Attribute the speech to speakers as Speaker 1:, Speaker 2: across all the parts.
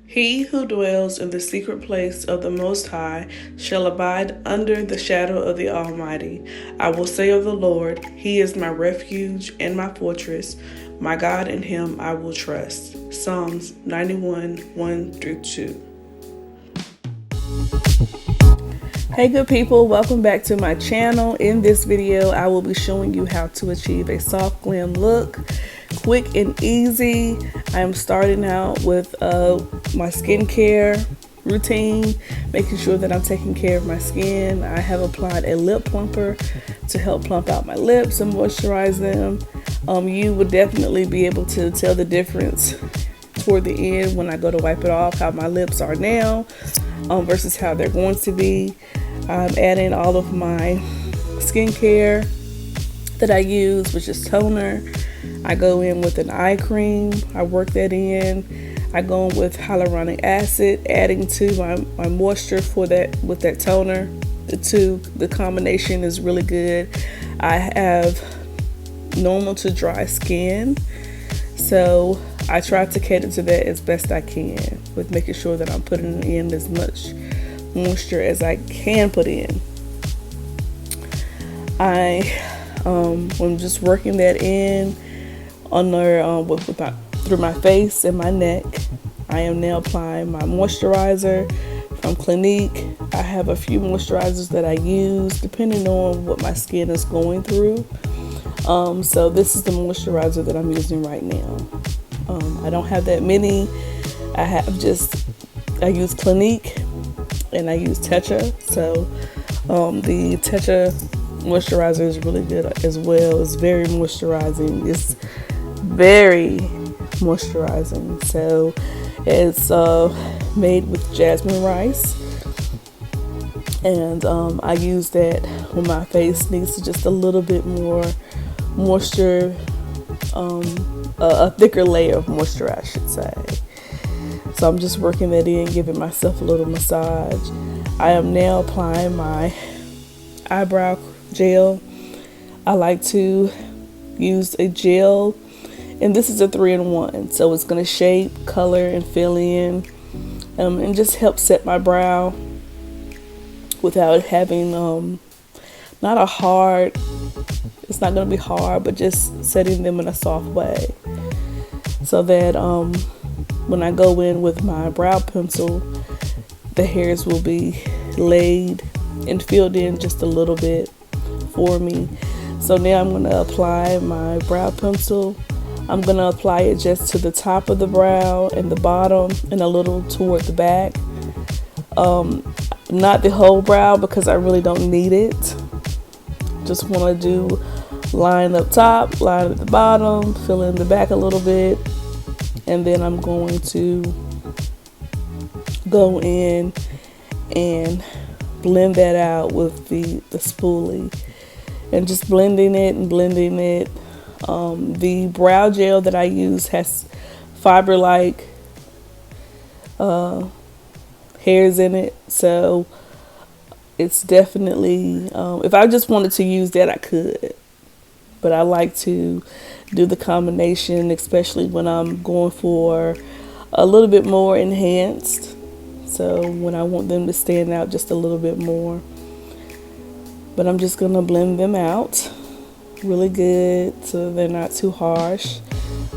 Speaker 1: He who dwells in the secret place of the Most High shall abide under the shadow of the Almighty. I will say of the Lord, He is my refuge and my fortress. My God, in Him I will trust. Psalms 91, 1 through 2. Hey good people, welcome back to my channel. In this video, I will be showing you how to achieve a soft glam look. Quick and easy. I am starting out with my skincare routine, making sure that I'm taking care of my skin. I have applied a lip plumper to help plump out my lips and moisturize them. You would definitely be able to tell the difference toward the end when I go to wipe it off, how my lips are now versus how they're going to be. I'm adding all of my skincare that I use, which is toner. I go in with an eye cream. I work that in. I go in with hyaluronic acid, adding to my moisture for that with that toner. The combination is really good. I have normal to dry skin, so I try to cater to that as best I can with making sure that I'm putting in as much moisture as I can put in. I'm just working that in through my face and my neck. I am now applying my moisturizer from Clinique. I have a few moisturizers that I use depending on what my skin is going through. So this is the moisturizer that I'm using right now. I don't have that many. I use Clinique and I use Tetra. So the Tetra moisturizer is really good as well. It's very moisturizing. It's very moisturizing. So it's made with jasmine rice, and I use that when my face needs just a little bit more moisture, a thicker layer of moisture, I should say. So I'm just working that in, giving myself a little massage. I am now applying my eyebrow gel. I like to use a gel, and this is a 3-in-1, so it's going to shape, color, and fill in, and just help set my brow without having it's not going to be hard, but just setting them in a soft way, so that when I go in with my brow pencil, the hairs will be laid and filled in just a little bit for me. So now I'm going to apply my brow pencil. I'm going to apply it just to the top of the brow and the bottom and a little toward the back. Not the whole brow because I really don't need it. Just want to do line up top, line at the bottom, fill in the back a little bit, and then I'm going to go in and blend that out with the spoolie, and just blending it. The brow gel that I use has fiber-like hairs in it, so it's definitely, if I just wanted to use that, I could, but I like to do the combination, especially when I'm going for a little bit more enhanced, so when I want them to stand out just a little bit more. But I'm just going to blend them out really good so they're not too harsh.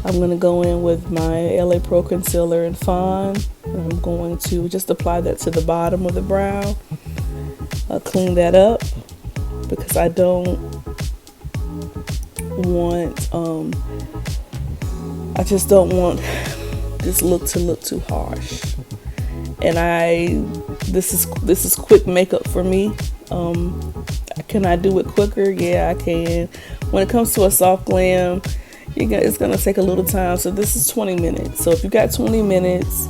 Speaker 1: I'm going to go in with my LA Pro Concealer and Fawn, and I'm going to just apply that to the bottom of the brow. I'll clean that up because I don't want, I just don't want this look to look too harsh. And this is quick makeup for me. Can I do it quicker? Yeah, I can. When it comes to a soft glam, it's gonna take a little time. So this is 20 minutes. So if you got 20 minutes,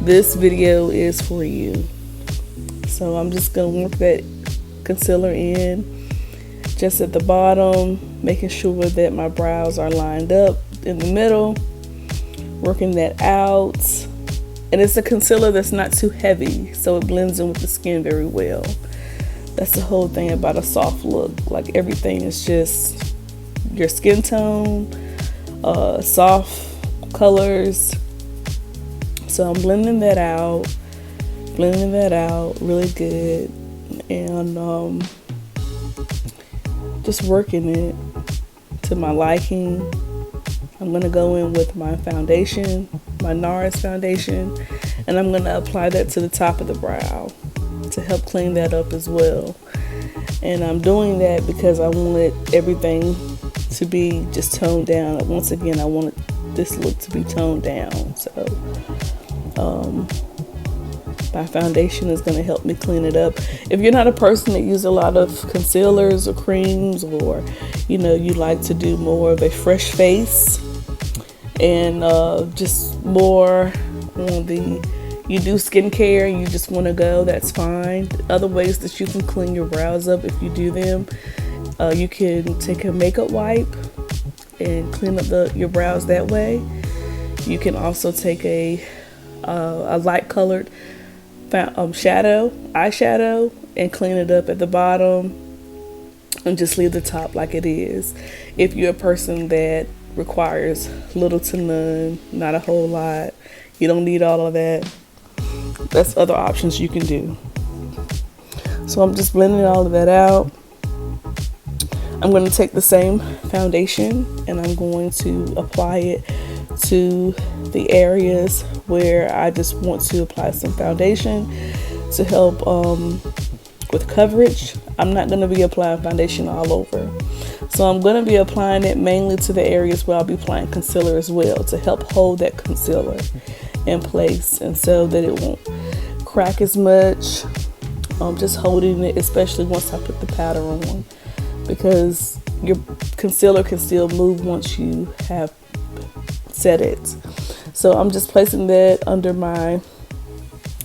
Speaker 1: this video is for you. So I'm just gonna work that concealer in just at the bottom, making sure that my brows are lined up in the middle, working that out. And it's a concealer that's not too heavy, so it blends in with the skin very well. That's the whole thing about a soft look. Like, everything is just your skin tone, soft colors, So I'm blending that out really good, and just working it to my liking. I'm going to go in with my foundation, my NARS foundation, and I'm going to apply that to the top of the brow to help clean that up as well. And I'm doing that because I wanted everything to be just toned down. Once again, I wanted this look to be toned down. So my foundation is going to help me clean it up. If you're not a person that uses a lot of concealers or creams, or you like to do more of a fresh face and just more on you do skincare and you just want to go, that's fine. Other ways that you can clean your brows up if you do them, you can take a makeup wipe and clean up your brows that way. You can also take a light colored eyeshadow and clean it up at the bottom and just leave the top like it is. If you're a person that requires little to none, not a whole lot, you don't need all of that, that's other options you can do. So I'm just blending all of that out. I'm going to take the same foundation and I'm going to apply it to the areas where I just want to apply some foundation to help with coverage. I'm not going to be applying foundation all over. So I'm going to be applying it mainly to the areas where I'll be applying concealer as well, to help hold that concealer in place and so that it won't crack as much. Just holding it, especially once I put the powder on, because your concealer can still move once you have set it. So I'm just placing that under my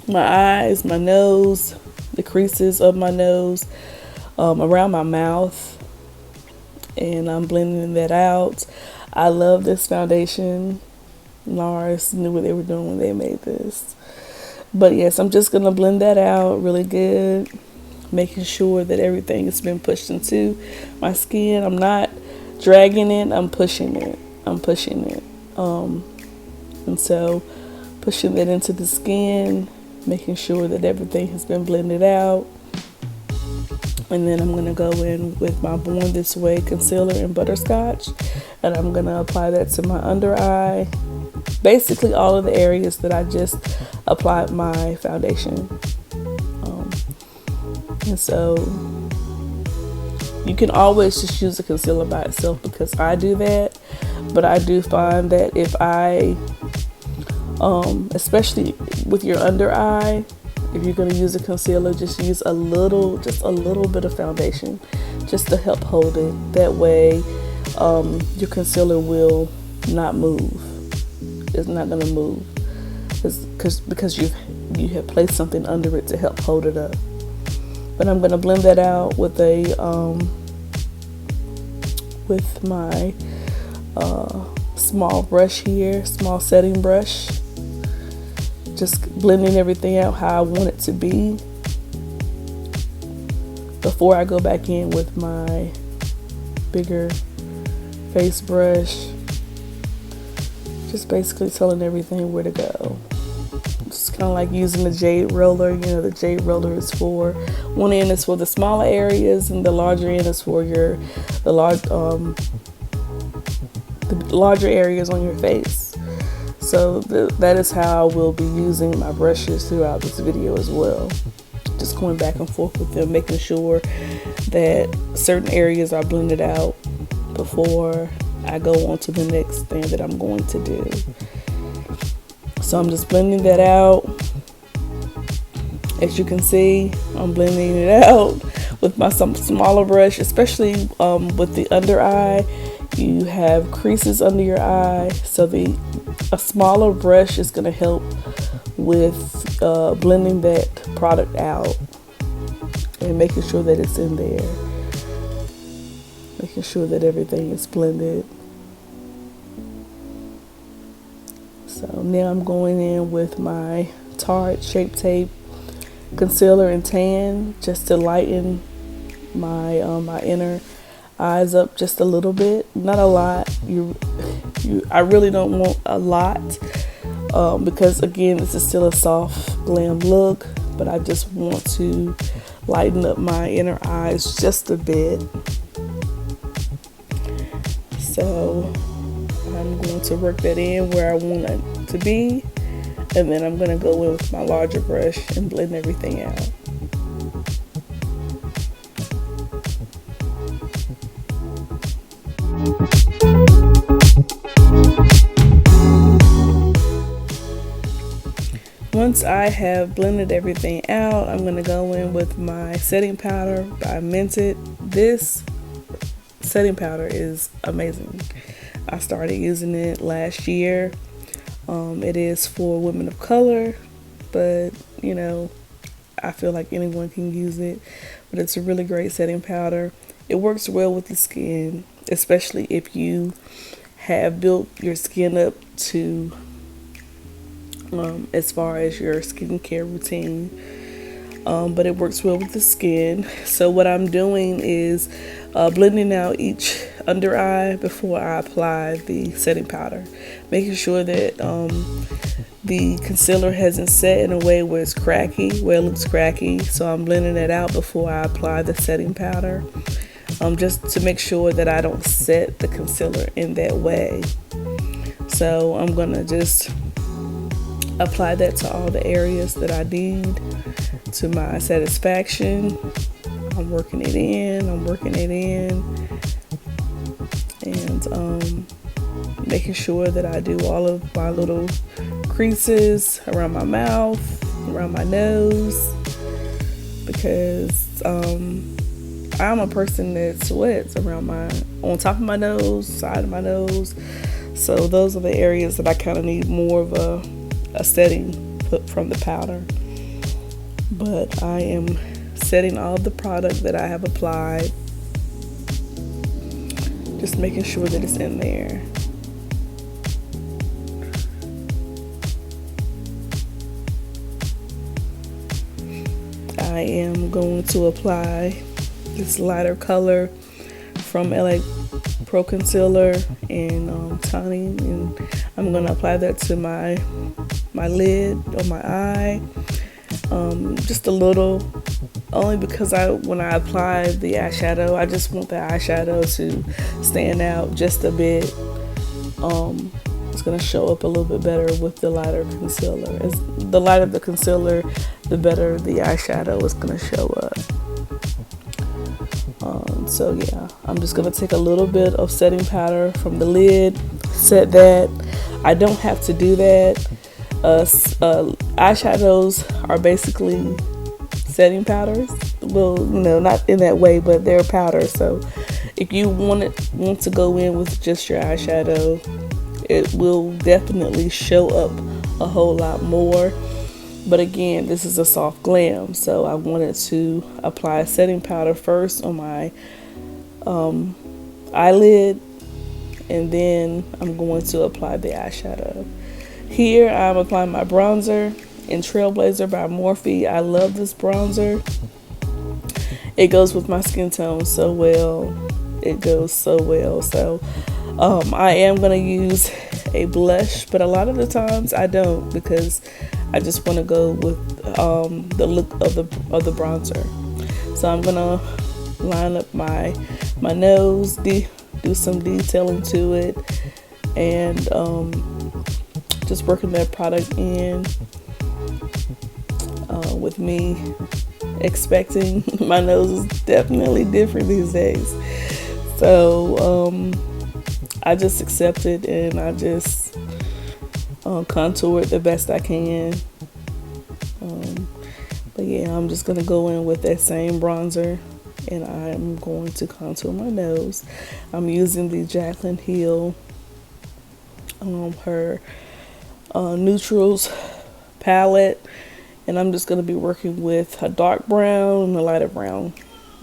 Speaker 1: eyes, my nose, the creases of my nose, around my mouth, and I'm blending that out. I love this foundation. NARS knew what they were doing when they made this. But yes, I'm just gonna blend that out really good, making sure that everything has been pushed into my skin. I'm not dragging it, I'm pushing it. And so pushing that into the skin, making sure that everything has been blended out. And then I'm going to go in with my Born This Way concealer in Butterscotch, and I'm going to apply that to my under eye, basically all of the areas that I just applied my foundation. And so you can always just use the concealer by itself, because I do that. But I do find that if I, especially with your under eye, if you're going to use a concealer, just use a little bit of foundation just to help hold it. That way your concealer will not move. It's not going to move because you have placed something under it to help hold it up. But I'm going to blend that out with my small brush here, small setting brush. Just blending everything out how I want it to be before I go back in with my bigger face brush. Just basically telling everything where to go. Just kind of like using the jade roller. The jade roller is for, one end is for the smaller areas and the larger end is for the larger areas on your face. So that is how I will be using my brushes throughout this video as well. Just going back and forth with them, making sure that certain areas are blended out before I go on to the next thing that I'm going to do. So I'm just blending that out. As you can see, I'm blending it out with my smaller brush, especially with the under eye. You have creases under your eye, so a smaller brush is going to help with blending that product out and making sure that it's in there, making sure that everything is blended. So now I'm going in with my Tarte Shape Tape concealer and tan just to lighten my my inner eyes up just a little bit, not a lot. I really don't want a lot because again, this is still a soft glam look, but I just want to lighten up my inner eyes just a bit. So I'm going to work that in where I want it to be, and then I'm going to go in with my larger brush and blend everything out. Once I have blended everything out, I'm going to go in with my setting powder by Mented. This setting powder is amazing. I started using it last year. It is for women of color, but you know, I feel like anyone can use it. But it's a really great setting powder. It works well with the skin, especially if you have built your skin up to as far as your skincare routine, but it works well with the skin. So what I'm doing is blending out each under eye before I apply the setting powder, making sure that the concealer hasn't set in a way where it's cracky, where it looks cracky. So I'm blending it out before I apply the setting powder, just to make sure that I don't set the concealer in that way. So I'm gonna just apply that to all the areas that I need to my satisfaction. I'm working it in, and making sure that I do all of my little creases around my mouth, around my nose, because I'm a person that sweats on top of my nose, side of my nose. So those are the areas that I kind of need more of a setting from the powder. But I am setting all of the product that I have applied, just making sure that it's in there. I am going to apply this lighter color from LA Pro Concealer and toning, and I'm going to apply that to my lid on my eye, just a little, only because when I apply the eyeshadow, I just want the eyeshadow to stand out just a bit. It's going to show up a little bit better with the lighter concealer. As the lighter the concealer, the better the eyeshadow is going to show up. So yeah, I'm just going to take a little bit of setting powder from the lid, set that. I don't have to do that. Eyeshadows are basically setting powders. Well, you know, not in that way, but they're powder. So if you want to go in with just your eyeshadow, it will definitely show up a whole lot more. But again, this is a soft glam, so I wanted to apply a setting powder first on my eyelid, and then I'm going to apply the eyeshadow. Here I'm applying my bronzer in Trailblazer by Morphe. I love this bronzer. It goes with my skin tone so well. It goes so well. So I am going to use a blush, but a lot of the times I don't, because I just want to go with the look of the bronzer. So I'm going to line up my nose, do some detailing to it, and just working that product in, with me expecting. My nose is definitely different these days. So I just accept it, and I just contour it the best I can. But yeah, I'm just going to go in with that same bronzer, and I'm going to contour my nose. I'm using the Jaclyn Hill, her neutrals palette, and I'm just going to be working with a dark brown and a lighter brown,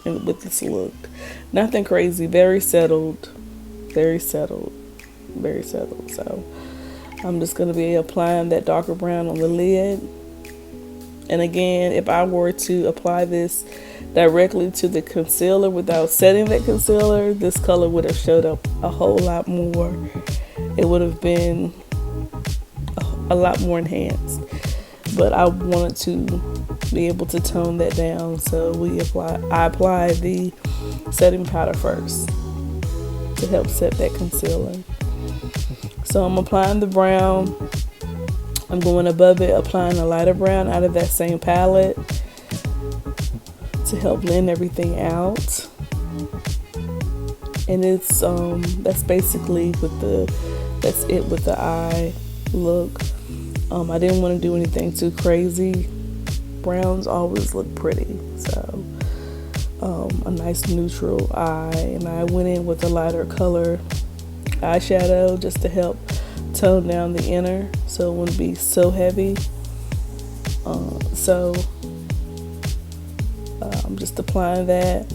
Speaker 1: and with this look. Nothing crazy, very settled, very settled, very settled. So I'm just going to be applying that darker brown on the lid. And again, if I were to apply this directly to the concealer without setting that concealer, this color would have showed up a whole lot more. It would have been a lot more enhanced. But I wanted to be able to tone that down, so I apply the setting powder first to help set that concealer. So I'm applying the brown. I'm going above it, applying a lighter brown out of that same palette to help blend everything out. And it's that's basically that's it with the eye look. I didn't want to do anything too crazy. Browns always look pretty, so a nice neutral eye. And I went in with a lighter color eyeshadow just to help tone down the inner so it wouldn't be so heavy. I'm just applying that,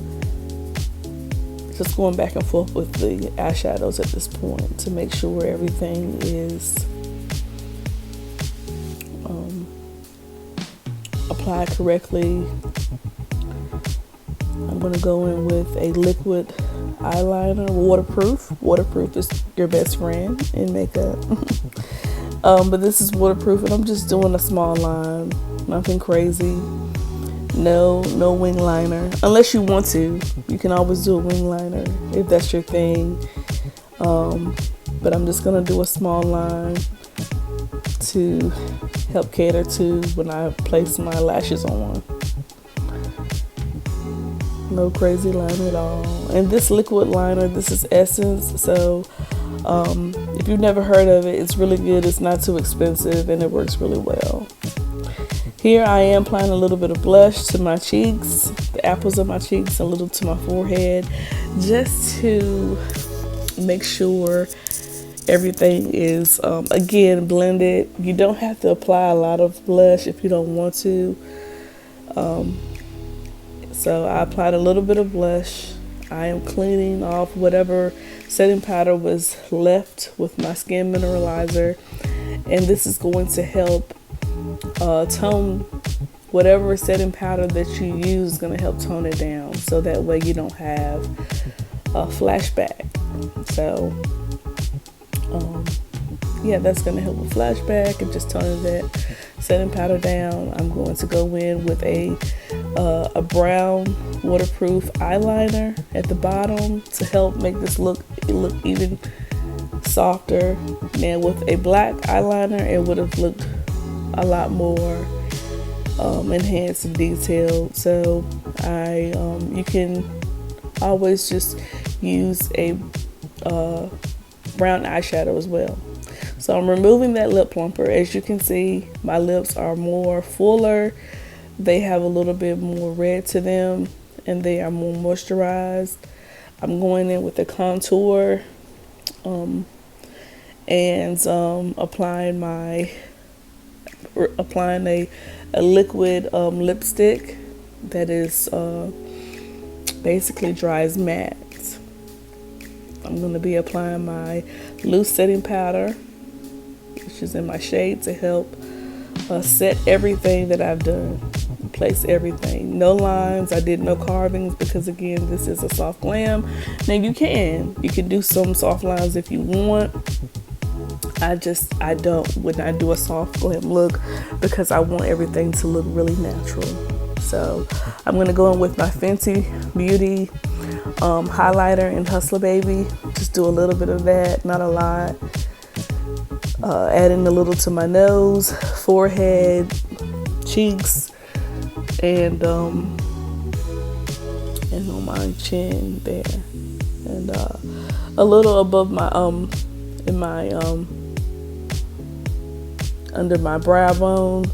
Speaker 1: just going back and forth with the eyeshadows at this point to make sure everything is applied correctly. I'm going to go in with a liquid eyeliner, waterproof. Waterproof is your best friend in makeup. But this is waterproof, and I'm just doing a small line, nothing crazy. No wing liner, unless you want to. You can always do a wing liner if that's your thing. But I'm just gonna do a small line to help cater to when I place my lashes on. No crazy line at all. And this liquid liner, this is Essence, so if you've never heard of it, it's really good. It's not too expensive and it works really well. Here I am applying a little bit of blush to my cheeks, the apples of my cheeks, a little to my forehead, just to make sure everything is, again, blended. You don't have to apply a lot of blush if you don't want to. So I applied a little bit of blush. I am cleaning off whatever setting powder was left with my skin mineralizer, and this is going to help tone whatever setting powder that you use is going to help tone it down, so that way you don't have a flashback. So yeah, that's going to help with flashback and just toning that setting powder down. I'm going to go in with a brown waterproof eyeliner at the bottom to help make this look even softer. Now with a black eyeliner, it would have looked a lot more enhanced and detailed. So you can always just use a brown eyeshadow as well. So I'm removing that lip plumper. As you can see, my lips are more fuller. They have a little bit more red to them, and they are more moisturized. I'm going in with a contour and applying a liquid lipstick that is basically dry as matte. I'm going to be applying my loose setting powder, which is in my shade, to help set everything that I've done. Place everything. No lines. I did no carvings because, again, this is a soft glam. Now you can do some soft lines if you want. I would not do a soft glam look because I want everything to look really natural. So I'm going to go in with my Fenty Beauty highlighter in Hustler Baby. Just do a little bit of that, not a lot. Adding a little to my nose, forehead, cheeks, and on my chin there, and a little above my under my brow bone,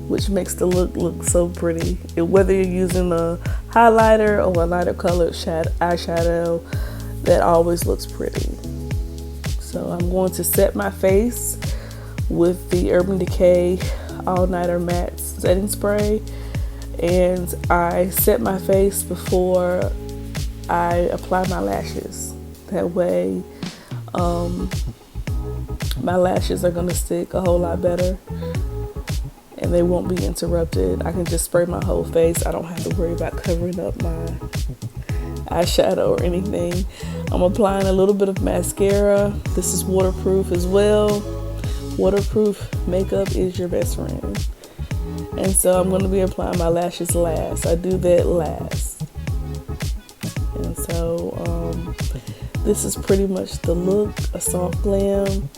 Speaker 1: which makes the look so pretty. Whether you're using a highlighter or a lighter colored eyeshadow, that always looks pretty. So I'm going to set my face with the Urban Decay All Nighter Matte Setting Spray, and I set my face before I apply my lashes. That way my lashes are going to stick a whole lot better and they won't be interrupted. I can just spray my whole face. I don't have to worry about covering up my eyeshadow or anything. I'm applying a little bit of mascara. This is waterproof as well. waterproof makeup is your best friend. And so I'm going to be applying my lashes last. I do that last. And so this is pretty much the look, a soft glam.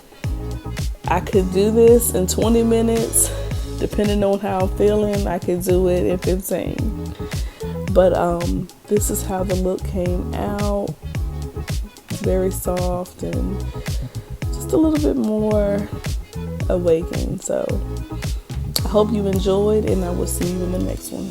Speaker 1: I could do this in 20 minutes. Depending on how I'm feeling, I could do it in 15. But this is how the look came out. Very soft and just a little bit more awakened. So I hope you enjoyed, and I will see you in the next one.